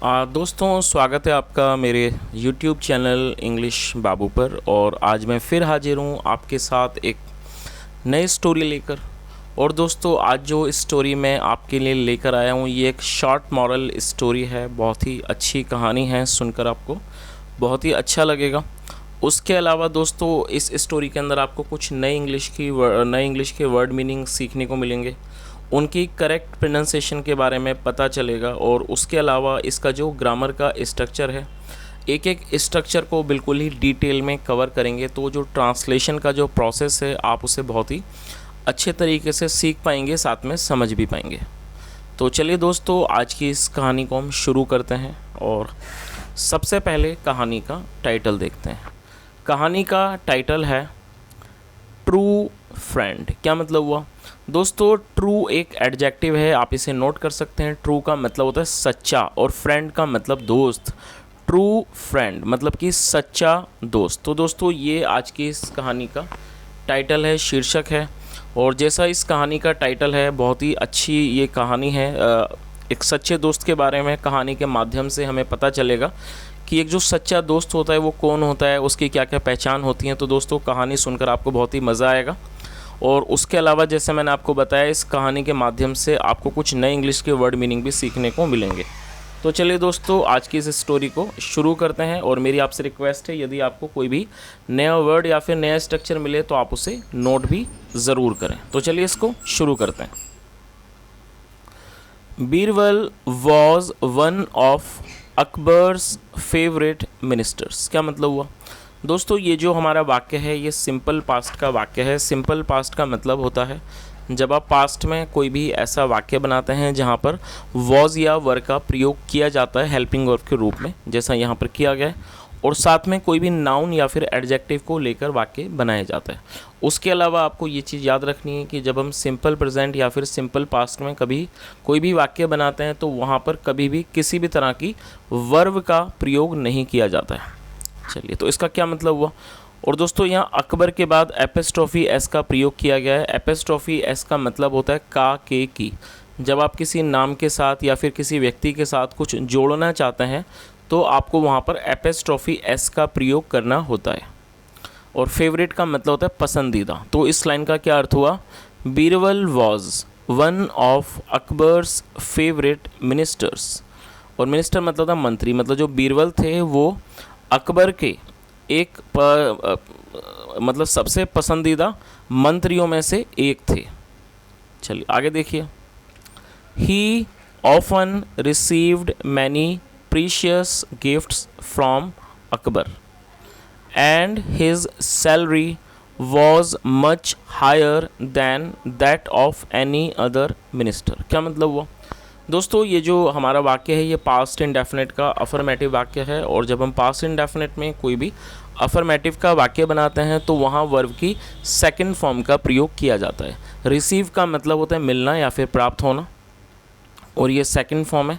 दोस्तों, स्वागत है आपका मेरे YouTube चैनल इंग्लिश बाबू पर। और आज मैं फिर हाजिर हूँ आपके साथ एक नई स्टोरी लेकर। और दोस्तों, आज जो स्टोरी मैं आपके लिए लेकर आया हूँ ये एक शॉर्ट मॉरल स्टोरी है। बहुत ही अच्छी कहानी है, सुनकर आपको बहुत ही अच्छा लगेगा। उसके अलावा दोस्तों, इस स्टोरी के अंदर आपको कुछ नए इंग्लिश के वर्ड मीनिंग सीखने को मिलेंगे, उनकी करेक्ट प्रोनाउंसिएशन के बारे में पता चलेगा। और उसके अलावा इसका जो ग्रामर का स्ट्रक्चर है, एक एक स्ट्रक्चर को बिल्कुल ही डिटेल में कवर करेंगे। तो जो ट्रांसलेशन का जो प्रोसेस है आप उसे बहुत ही अच्छे तरीके से सीख पाएंगे, साथ में समझ भी पाएंगे। तो चलिए दोस्तों, आज की इस कहानी को हम शुरू करते हैं। और सबसे पहले कहानी का टाइटल देखते हैं। कहानी का टाइटल है ट्रू फ्रेंड। क्या मतलब हुआ दोस्तों? ट्रू एक एडजेक्टिव है, आप इसे नोट कर सकते हैं। ट्रू का मतलब होता है सच्चा और फ्रेंड का मतलब दोस्त। ट्रू फ्रेंड मतलब कि सच्चा दोस्त। तो दोस्तों, ये आज की इस कहानी का टाइटल है, शीर्षक है। और जैसा इस कहानी का टाइटल है, बहुत ही अच्छी ये कहानी है। एक सच्चे दोस्त के बारे में कहानी के माध्यम से हमें पता चलेगा कि एक जो सच्चा दोस्त होता है वो कौन होता है, उसकी क्या क्या पहचान होती हैं। तो दोस्तों, कहानी सुनकर आपको बहुत ही मज़ा आएगा। और उसके अलावा जैसे मैंने आपको बताया, इस कहानी के माध्यम से आपको कुछ नए इंग्लिश के वर्ड मीनिंग भी सीखने को मिलेंगे। तो चलिए दोस्तों, आज की इस स्टोरी को शुरू करते हैं। और मेरी आपसे रिक्वेस्ट है, यदि आपको कोई भी नया वर्ड या फिर नया स्ट्रक्चर मिले तो आप उसे नोट भी ज़रूर करें। तो चलिए इसको शुरू करते हैं। Birbal was one of Akbar's favourite ministers. क्या मतलब हुआ दोस्तों? ये जो हमारा वाक्य है ये सिंपल पास्ट का वाक्य है। सिंपल पास्ट का मतलब होता है जब आप पास्ट में कोई भी ऐसा वाक्य बनाते हैं जहाँ पर वॉज या वर का प्रयोग किया जाता है हेल्पिंग वर्ब के रूप में, जैसा यहाँ पर किया गया है। और साथ में कोई भी नाउन या फिर एडजेक्टिव को लेकर वाक्य बनाया जाता है। उसके अलावा आपको ये चीज़ याद रखनी है कि जब हम सिंपल प्रेजेंट या फिर सिंपल पास्ट में कभी कोई भी वाक्य बनाते हैं तो वहाँ पर कभी भी किसी भी तरह की वर्ब का प्रयोग नहीं किया जाता है। चलिए, तो इसका क्या मतलब हुआ? और दोस्तों, यहाँ अकबर के बाद एपिस्ट्रोफी एस का प्रयोग किया गया है। एपिस्ट्रोफी एस का मतलब होता है का, के, की। जब आप किसी नाम के साथ या फिर किसी व्यक्ति के साथ कुछ जोड़ना चाहते हैं तो आपको वहाँ पर एपिस्ट्रोफी एस का प्रयोग करना होता है। और फेवरेट का मतलब होता है पसंदीदा। तो इस लाइन का क्या अर्थ हुआ? Birbal was one of Akbar's favourite ministers. और मिनिस्टर मतलब था मंत्री, मतलब जो बीरबल थे वो अकबर के एक मतलब सबसे पसंदीदा मंत्रियों में से एक थे। चलिए आगे देखिए। He often received many precious gifts from Akbar and his salary was much higher than that of any other minister. क्या मतलब हुआ दोस्तों? ये जो हमारा वाक्य है ये पास्ट इंडेफिनिट का अफर्मेटिव वाक्य है। और जब हम पास्ट इंडेफिनिट में कोई भी अफर्मेटिव का वाक्य बनाते हैं तो वहाँ वर्ब की सेकंड फॉर्म का प्रयोग किया जाता है। रिसीव का मतलब होता है मिलना या फिर प्राप्त होना, और ये सेकंड फॉर्म है।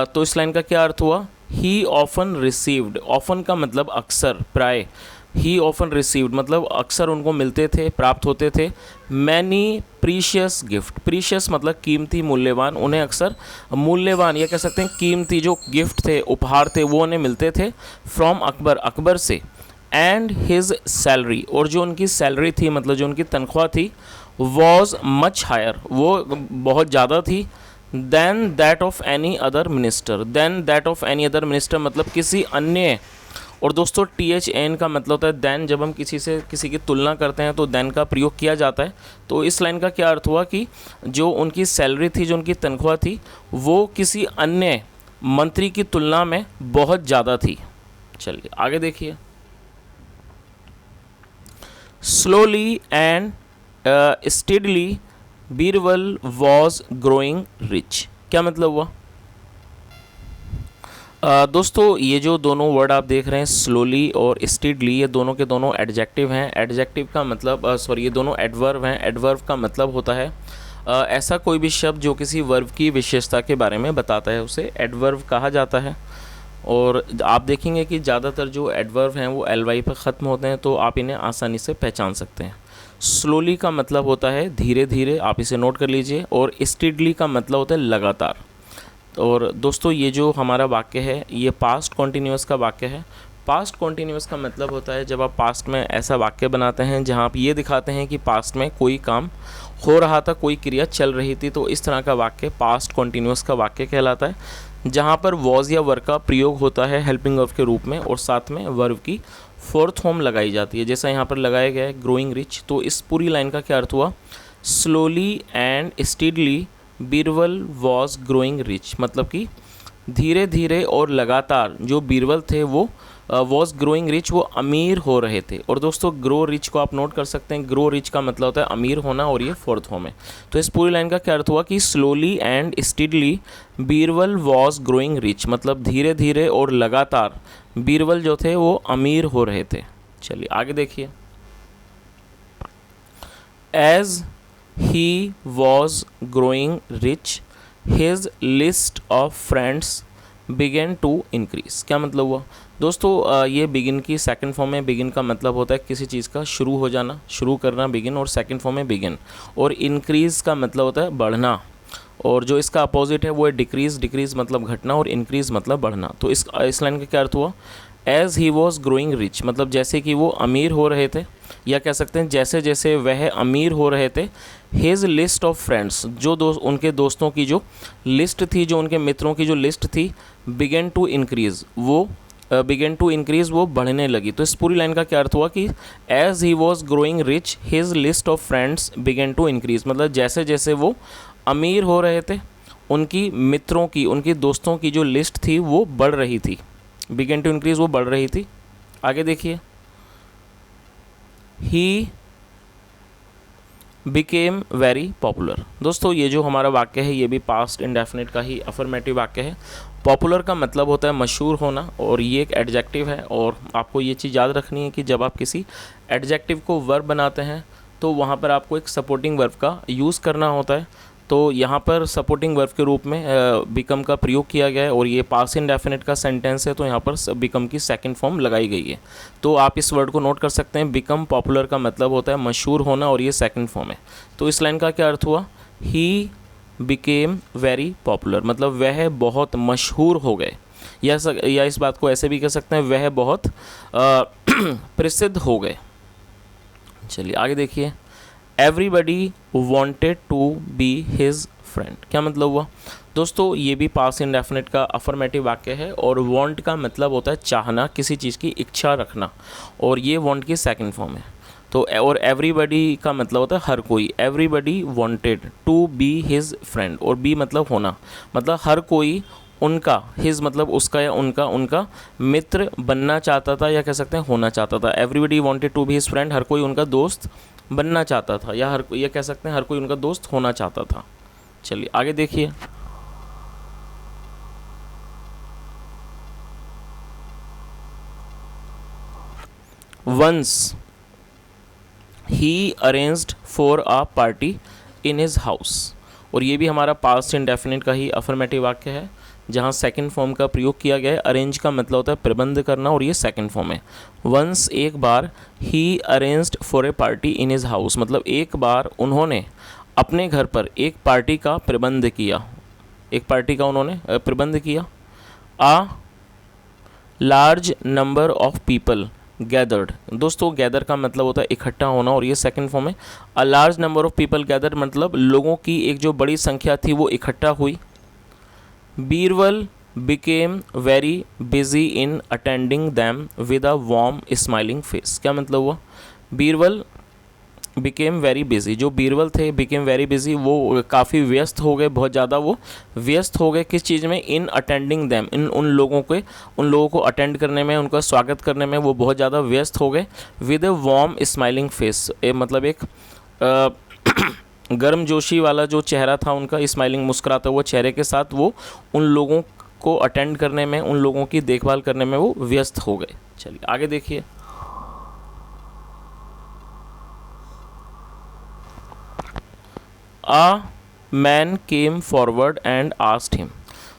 तो इस लाइन का क्या अर्थ हुआ? ही ऑफन रिसीव्ड। ऑफन का मतलब अक्सर, प्राय। ही ऑफन रिसीव्ड मतलब अक्सर उनको मिलते थे, प्राप्त होते थे। Many precious gift. प्रीशियस मतलब कीमती, मूल्यवान। उन्हें अक्सर मूल्यवान या कह सकते हैं कीमती जो गिफ्ट थे, उपहार थे, वो उन्हें मिलते थे फ्रॉम अकबर, अकबर से। एंड हिज सैलरी, और जो उनकी सैलरी थी मतलब जो उनकी तनख्वाह थी, वॉज मच हायर, वो बहुत ज़्यादा थी। Than that of any other minister. Than that of any other minister मतलब किसी अन्य। और दोस्तों, THN का मतलब होता है दैन। जब हम किसी की तुलना करते हैं तो दैन का प्रयोग किया जाता है। तो इस लाइन का क्या अर्थ हुआ कि जो उनकी सैलरी थी, जो उनकी तनख्वाह थी, वो किसी अन्य मंत्री की तुलना में बहुत ज़्यादा थी। चलिए आगे देखिए। Slowly and steadily Birbal was growing rich. क्या मतलब हुआ दोस्तों? ये जो दोनों वर्ड आप देख रहे हैं, स्लोली और स्टीडली, ये दोनों के दोनों एडजेक्टिव हैं। एडजेक्टिव का मतलब ये दोनों एडवर्ब हैं। एडवर्ब का मतलब होता है ऐसा कोई भी शब्द जो किसी वर्ब की विशेषता के बारे में बताता है, उसे एडवर्ब कहा जाता है। और आप देखेंगे कि ज़्यादातर जो एडवर्ब हैं वो ly पर ख़त्म होते हैं, तो आप इन्हें आसानी से पहचान सकते हैं। स्लोली का मतलब होता है धीरे धीरे, आप इसे नोट कर लीजिए। और स्टीडली का मतलब होता है लगातार। और दोस्तों ये जो हमारा वाक्य है ये पास्ट कॉन्टीन्यूअस का वाक्य है। पास्ट कॉन्टीन्यूअस का मतलब होता है जब आप पास्ट में ऐसा वाक्य बनाते हैं जहाँ आप ये दिखाते हैं कि पास्ट में कोई काम हो रहा था, कोई क्रिया चल रही थी, तो इस तरह का वाक्य पास्ट कॉन्टीन्यूअस का वाक्य कहलाता है। जहाँ पर वॉज या वर का प्रयोग होता है हेल्पिंग वर्ब के रूप में और साथ में वर्ब की फोर्थ फॉर्म लगाई जाती है, जैसा यहाँ पर लगाया गया है ग्रोइंग रिच। तो इस पूरी लाइन का क्या अर्थ हुआ? Slowly and steadily Birbal was growing rich, मतलब कि धीरे धीरे और लगातार जो बीरबल थे वो वॉज ग्रोइंग रिच, वो अमीर हो रहे थे। और दोस्तों ग्रो रिच को आप नोट कर सकते हैं, ग्रो रिच का मतलब होता है अमीर होना और ये फोर्थ फॉर्म है। तो इस पूरी लाइन का क्या अर्थ हुआ कि slowly and steadily Birbal was growing rich, मतलब धीरे धीरे और लगातार बीरबल जो थे वो अमीर हो रहे थे। चलिए आगे देखिए। As he was growing rich his list of friends began to increase. क्या मतलब हुआ? दोस्तों ये बिगिन की सेकंड फॉर्म है। बिगिन का मतलब होता है किसी चीज़ का शुरू हो जाना, शुरू करना, बिगिन, और सेकंड फॉर्म है बिगिन। और इंक्रीज़ का मतलब होता है बढ़ना, और जो इसका अपोजिट है वो है डिक्रीज़। डिक्रीज़ मतलब घटना और इंक्रीज़ मतलब बढ़ना। तो इस लाइन का क्या अर्थ हुआ? As he was growing rich, मतलब जैसे कि वो अमीर हो रहे थे, या कह सकते हैं जैसे जैसे वह अमीर हो रहे थे। हिज लिस्ट ऑफ फ्रेंड्स, जो उनके दोस्तों की जो लिस्ट थी, जो उनके मित्रों की जो लिस्ट थी, बिगेन टू इंक्रीज़, वो बिगेन टू इंक्रीज़, वो बढ़ने लगी। तो इस पूरी लाइन का क्या अर्थ हुआ कि as he was growing rich his list of friends began to increase, मतलब जैसे जैसे वो अमीर हो रहे थे उनकी मित्रों की, उनकी दोस्तों की जो लिस्ट थी वो बढ़ रही थी। बिगेन टू इंक्रीज़, वो बढ़ रही थी। आगे देखिए। He became very popular. दोस्तों ये जो हमारा वाक्य है ये भी पास्ट इंडेफिनिट का ही अफर्मेटिव वाक्य है। पॉपुलर का मतलब होता है मशहूर होना, और ये एक एडजेक्टिव है। और आपको ये चीज़ याद रखनी है कि जब आप किसी एडजेक्टिव को वर्ब बनाते हैं तो वहाँ पर आपको एक सपोर्टिंग वर्ब का यूज़ करना होता है। तो यहाँ पर सपोर्टिंग वर्ब के रूप में बिकम का प्रयोग किया गया है, और ये पास्ट इंडेफिनिट का सेंटेंस है, तो यहाँ पर बिकम की सेकंड फॉर्म लगाई गई है। तो आप इस वर्ड को नोट कर सकते हैं। बिकम पॉपुलर का मतलब होता है मशहूर होना, और ये सेकंड फॉर्म है। तो इस लाइन का क्या अर्थ हुआ? ही बिकेम वेरी पॉपुलर, मतलब वह बहुत मशहूर हो गए, या इस बात को ऐसे भी कह सकते हैं वह बहुत प्रसिद्ध हो गए। चलिए आगे देखिए। Everybody wanted to be his friend. क्या मतलब हुआ? दोस्तों ये भी पास्ट इंडेफिनिट का अफर्मेटिव वाक्य है, और वॉन्ट का मतलब होता है चाहना, किसी चीज़ की इच्छा रखना, और ये वॉन्ट की सेकंड फॉर्म है। तो और एवरीबडी का मतलब होता है हर कोई। Everybody wanted to be his friend, और बी मतलब होना, मतलब हर कोई उनका, हिज मतलब उसका या उनका मित्र बनना चाहता था, या कह सकते हैं होना चाहता था। Everybody wanted to be his friend, हर कोई उनका दोस्त बनना चाहता था, या ये कह सकते हैं हर कोई उनका दोस्त होना चाहता था। चलिए आगे देखिए। Once he arranged for a party in his house, और ये भी हमारा पास्ट इंडेफिनिट का ही अफर्मेटिव वाक्य है, जहाँ सेकंड फॉर्म का प्रयोग किया गया है। अरेंज का मतलब होता है प्रबंध करना, और ये सेकंड फॉर्म है। वंस एक बार, he arranged for a party in his house, मतलब एक बार उन्होंने अपने घर पर एक पार्टी का प्रबंध किया, एक पार्टी का उन्होंने प्रबंध किया। A large number of people gathered, दोस्तों गैदर का मतलब होता है इकट्ठा होना, और ये सेकंड फॉर्म है। A large number of people gathered मतलब लोगों की एक जो बड़ी संख्या थी वो इकट्ठा हुई। Birbal became very busy in attending them with a warm smiling face. क्या मतलब हुआ? बीरबल बिकेम वेरी बिजी, जो बीरबल थे बिकेम वेरी बिजी, वो काफ़ी व्यस्त हो गए, बहुत ज़्यादा वो व्यस्त हो गए। किस चीज़ में? इन अटेंडिंग दैम, उन लोगों को अटेंड करने में, उनका स्वागत करने में वो बहुत ज़्यादा व्यस्त हो गए। With a warm smiling face, मतलब एक गर्मजोशी वाला जो चेहरा था उनका, स्माइलिंग मुस्कुराता हुआ चेहरे के साथ वो उन लोगों को अटेंड करने में, उन लोगों की देखभाल करने में वो व्यस्त हो गए। चलिए आगे देखिए। आ man came forward and asked him,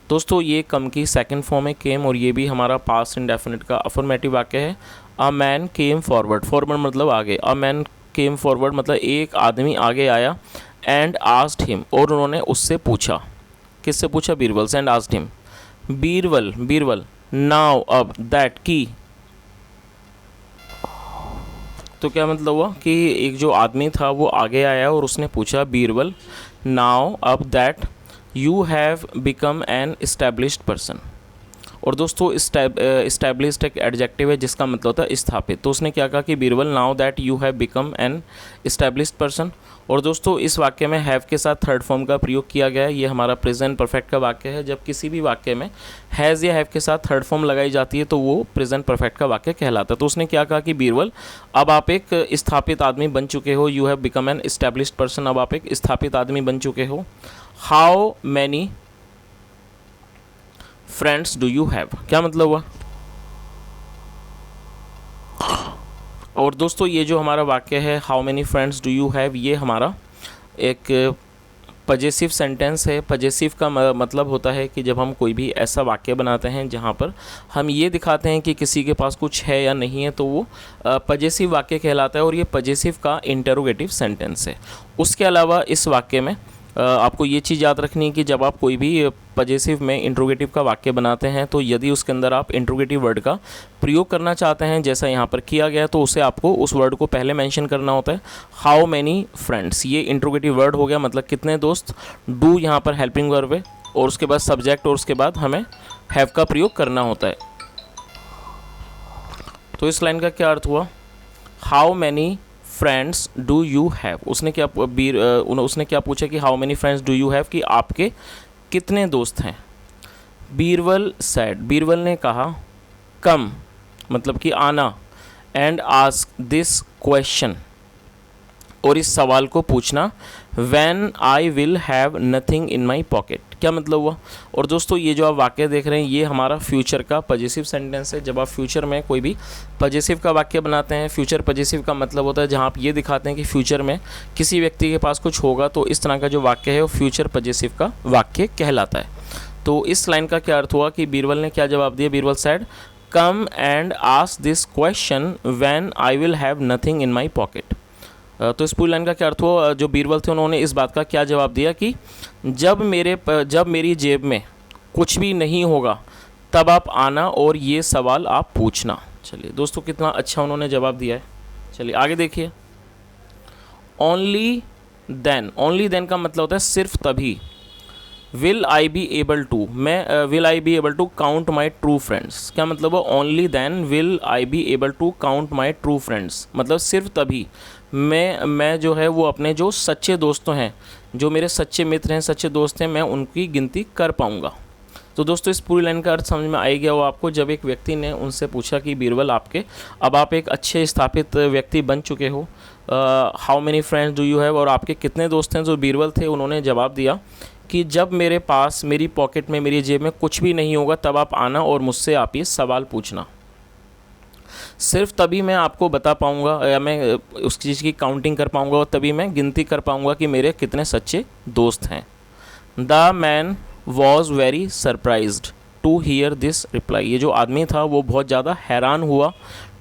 दोस्तों ये कम की सेकंड फॉर्म है केम, और ये भी हमारा पास्ट इंडेफिनिट का अफर्मेटिव वाक्य है। A man came forward, forward मतलब आगे। अ मैन केम फॉरवर्ड मतलब एक आदमी आगे आया, एंड आस्क्ड हिम, और उन्होंने उससे पूछा। किससे पूछा? बीरबल से। And asked him, Birbal now अब दैट की, तो क्या मतलब हुआ कि एक जो आदमी था वो आगे आया और उसने पूछा, बीरबल नाउ अब that you have become an established person. और दोस्तों इस्टेब्लिश्ड एक एडजेक्टिव है जिसका मतलब होता है स्थापित। तो उसने क्या कहा कि Birbal now that you have become an established person. और दोस्तों इस वाक्य में हैव के साथ थर्ड फॉर्म का प्रयोग किया गया है। ये हमारा प्रेजेंट परफेक्ट का वाक्य है। जब किसी भी वाक्य में हैज़ या हैव के साथ थर्ड फॉर्म लगाई जाती है तो वो प्रेजेंट परफेक्ट का वाक्य कहलाता है। तो उसने क्या कहा कि बीरबल अब आप एक स्थापित आदमी बन चुके हो, you have become an established person, अब आप एक स्थापित आदमी बन चुके हो। How many friends do you have, क्या मतलब हुआ? और दोस्तों ये जो हमारा वाक्य है how many friends do you have, ये हमारा एक पजेसिव सेंटेंस है। पजेसिव का मतलब होता है कि जब हम कोई भी ऐसा वाक्य बनाते हैं जहाँ पर हम ये दिखाते हैं कि किसी के पास कुछ है या नहीं है, तो वो पजेसिव वाक्य कहलाता है। और ये पजेसिव का इंटरोगेटिव सेंटेंस है। उसके अलावा इस वाक्य में आपको ये चीज़ याद रखनी है कि जब आप कोई भी पजेसिव में इंट्रोगेटिव का वाक्य बनाते हैं तो यदि उसके अंदर आप इंट्रोगेटिव वर्ड का प्रयोग करना चाहते हैं जैसा यहाँ पर किया गया, तो उसे आपको उस वर्ड को पहले मेंशन करना होता है। हाउ मैनी फ्रेंड्स, ये इंट्रोगेटिव वर्ड हो गया, मतलब कितने दोस्त। डू यहाँ पर हेल्पिंग वर्ब है और उसके बाद सब्जेक्ट और उसके बाद हमें हैव का प्रयोग करना होता है। तो इस लाइन का क्या अर्थ हुआ? How many friends do you have, उसने क्या पूछा कि how many friends do you have, कि आपके कितने दोस्त हैं। बीरबल सैड, बीरबल ने कहा, कम मतलब कि आना, एंड आस्क दिस क्वेश्चन, और इस सवाल को पूछना, when I will have nothing in my pocket, क्या मतलब हुआ? और दोस्तों ये जो आप वाक्य देख रहे हैं ये हमारा फ्यूचर का पजेसिव सेंटेंस है। जब आप फ्यूचर में कोई भी पजेसिव का वाक्य बनाते हैं, फ्यूचर पजेसिव का मतलब होता है जहाँ आप ये दिखाते हैं कि फ्यूचर में किसी व्यक्ति के पास कुछ होगा, तो इस तरह का जो वाक्य है वो फ्यूचर पजेसिव का वाक्य कहलाता है। तो इस लाइन का क्या अर्थ हुआ कि बीरबल ने क्या जवाब दिया? Birbal sad, come and ask this question when I will have nothing in my pocket. तो इस पूरी लाइन का क्या अर्थ हुआ? जो बीरबल थे उन्होंने इस बात का क्या जवाब दिया कि जब मेरी जेब में कुछ भी नहीं होगा तब आप आना और ये सवाल आप पूछना। चलिए दोस्तों कितना अच्छा उन्होंने जवाब दिया है। चलिए आगे देखिए, ओनली देन का मतलब होता है सिर्फ तभी। Will I be able to, will I be able to count my true friends, क्या मतलब है? Only then will I be able to count my true friends, मतलब सिर्फ तभी मैं जो है वो अपने जो सच्चे दोस्तों हैं, जो मेरे सच्चे मित्र हैं, सच्चे दोस्त हैं, मैं उनकी गिनती कर पाऊँगा। तो दोस्तों इस पूरी लाइन का अर्थ समझ में आ गया हो आपको। जब एक व्यक्ति ने उनसे पूछा कि बीरबल अब आप एक अच्छे स्थापित व्यक्ति बन चुके हो, how many friends do you have, और आपके कितने दोस्त हैं, जो बीरबल थे उन्होंने जवाब दिया कि जब मेरे पास मेरी पॉकेट में मेरी जेब में कुछ भी नहीं होगा तब आप आना और मुझसे आप ये सवाल पूछना। सिर्फ तभी मैं आपको बता पाऊँगा या मैं उस चीज़ की काउंटिंग कर पाऊँगा और तभी मैं गिनती कर पाऊँगा कि मेरे कितने सच्चे दोस्त हैं। The man was very surprised to hear this reply, ये जो आदमी था वो बहुत ज़्यादा हैरान हुआ।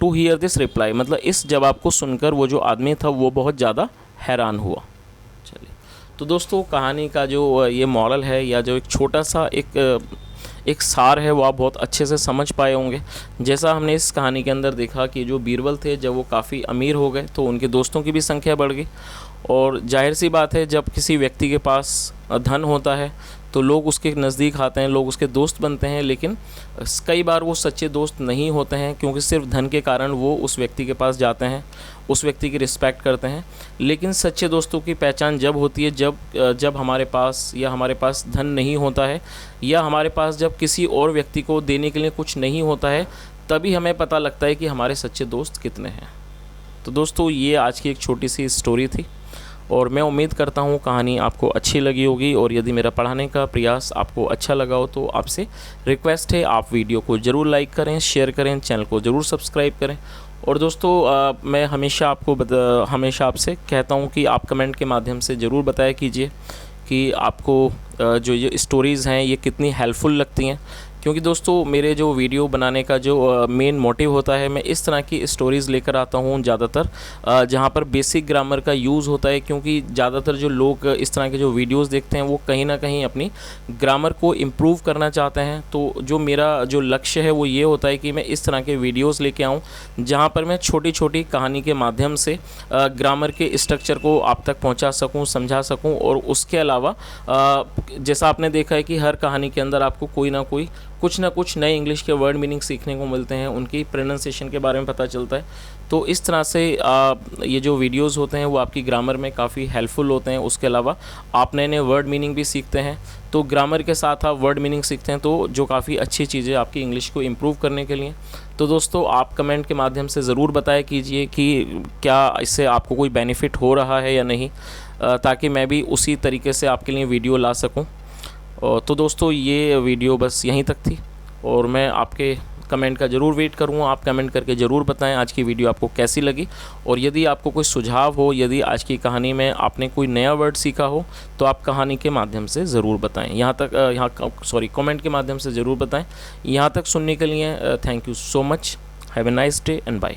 टू हीयर दिस रिप्लाई मतलब इस जवाब को सुनकर वो जो आदमी था वो बहुत ज़्यादा हैरान हुआ। चलिए तो दोस्तों कहानी का जो ये मॉरल है या जो एक छोटा सा एक सार है वो आप बहुत अच्छे से समझ पाए होंगे। जैसा हमने इस कहानी के अंदर देखा कि जो बीरबल थे जब वो काफ़ी अमीर हो गए तो उनके दोस्तों की भी संख्या बढ़ गई, और जाहिर सी बात है जब किसी व्यक्ति के पास धन होता है तो लोग उसके नज़दीक आते हैं, लोग उसके दोस्त बनते हैं, लेकिन कई बार वो सच्चे दोस्त नहीं होते हैं क्योंकि सिर्फ धन के कारण वो उस व्यक्ति के पास जाते हैं, उस व्यक्ति की रिस्पेक्ट करते हैं। लेकिन सच्चे दोस्तों की पहचान जब होती है जब हमारे पास धन नहीं होता है या हमारे पास जब किसी और व्यक्ति को देने के लिए कुछ नहीं होता है, तभी हमें पता लगता है कि हमारे सच्चे दोस्त कितने हैं। तो दोस्तों ये आज की एक छोटी सी स्टोरी थी और मैं उम्मीद करता हूँ कहानी आपको अच्छी लगी होगी, और यदि मेरा पढ़ाने का प्रयास आपको अच्छा लगा हो तो आपसे रिक्वेस्ट है आप वीडियो को ज़रूर लाइक करें, शेयर करें, चैनल को ज़रूर सब्सक्राइब करें। और दोस्तों मैं हमेशा आपसे कहता हूँ कि आप कमेंट के माध्यम से ज़रूर बताया कीजिए कि आपको जो ये स्टोरीज़ हैं ये कितनी हेल्पफुल लगती हैं, क्योंकि दोस्तों मेरे जो वीडियो बनाने का जो मेन मोटिव होता है, मैं इस तरह की स्टोरीज़ लेकर आता हूँ ज़्यादातर, जहाँ पर बेसिक ग्रामर का यूज़ होता है। क्योंकि ज़्यादातर जो लोग इस तरह के जो वीडियोस देखते हैं वो कहीं ना कहीं अपनी ग्रामर को इम्प्रूव करना चाहते हैं। तो जो मेरा जो लक्ष्य है वो ये होता है कि मैं इस तरह के वीडियोस लेके आऊँ जहाँ पर मैं छोटी छोटी कहानी के माध्यम से ग्रामर के स्ट्रक्चर को आप तक पहुँचा सकूँ, समझा सकूँ। और उसके अलावा जैसा आपने देखा है कि हर कहानी के अंदर आपको कोई ना कोई कुछ ना कुछ नए इंग्लिश के वर्ड मीनिंग सीखने को मिलते हैं, उनकी प्रोनाउंसिएशन के बारे में पता चलता है। तो इस तरह से ये जो वीडियोस होते हैं वो आपकी ग्रामर में काफ़ी हेल्पफुल होते हैं। उसके अलावा आप नए नए वर्ड मीनिंग भी सीखते हैं। तो ग्रामर के साथ आप वर्ड मीनिंग सीखते हैं, तो जो काफ़ी अच्छी चीज़ें आपकी इंग्लिश को इम्प्रूव करने के लिए। तो दोस्तों आप कमेंट के माध्यम से ज़रूर बताया कीजिए कि क्या इससे आपको कोई बेनिफिट हो रहा है या नहीं, ताकि मैं भी उसी तरीके से आपके लिए वीडियो ला सकूँ। तो दोस्तों ये वीडियो बस यहीं तक थी, और मैं आपके कमेंट का ज़रूर वेट करूँगा। आप कमेंट करके ज़रूर बताएं आज की वीडियो आपको कैसी लगी, और यदि आपको कोई सुझाव हो, यदि आज की कहानी में आपने कोई नया वर्ड सीखा हो, तो आप कहानी के माध्यम से ज़रूर बताएं। कमेंट के माध्यम से ज़रूर बताएं। यहाँ तक सुनने के लिए thank you so much. Have a nice day and bye.